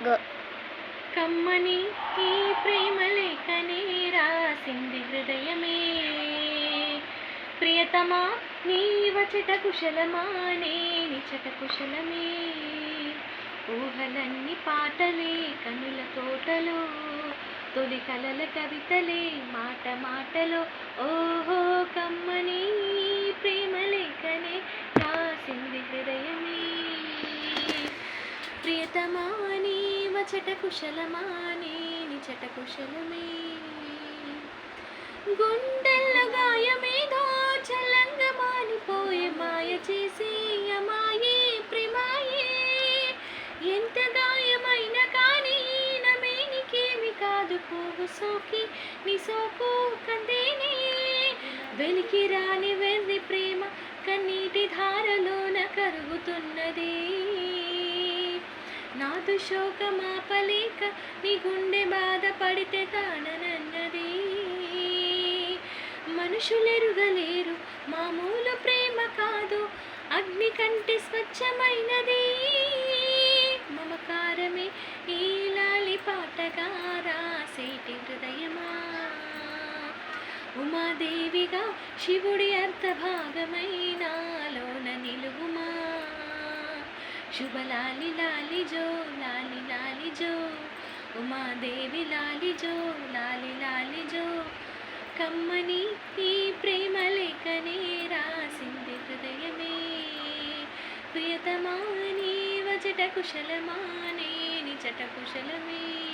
Go. కమ్మని ఈ ప్రేమ లేఖనే రాసింది హృదయమే. ప్రియతమా నీ వచట కుశలమా నే నిచట కుశలమే. ఊహలన్నీ పాటలే కనుల తోటలో, తొలి కలల కవితలే మాట మాటలో. ఓహో కమ్మని ప్రేమ లేఖనే రాసింది హృదయమే. ప్రియతమా నీ వచట కుశలమా నే నిచట కుశలమే. గుండెల్లో గాయమేదో చల్లంగా మానిపోయే, మాయ చేసి అమాయే ప్రేమాయే. ఎంత గాయమైనా కానీ నమేనికేమి కాదు, పువ్వు సోకి నీ సోకు కందేనే. వెలికి రాని వెర్రి ప్రేమ కన్నీటి ధారలోన కరుగుతున్నది. నాదు శోకమాపలేక నీ గుండె బాధపడితే తాననన్నది. మనుషులెరుగలేరు మామూలు ప్రేమ కాదు, అగ్ని కంటే స్వచ్ఛమైనది. మమకారమే ఈ లాలి పాటగా రాసేటి హృదయమా. ఉమాదేవిగా శివుడి అర్ధభాగమైనాలోన నిలువుమా. శుభలాలి లాలి జో లాలి లాలి జో, ఉమాదేవి లాలి జో లాలి లాలి జో. కమ్మని ఈ ప్రేమ లేఖనే రాసింది హృదయమే. ప్రియతమా నీ వచట కుశలమా నే నిచట కుశలమే.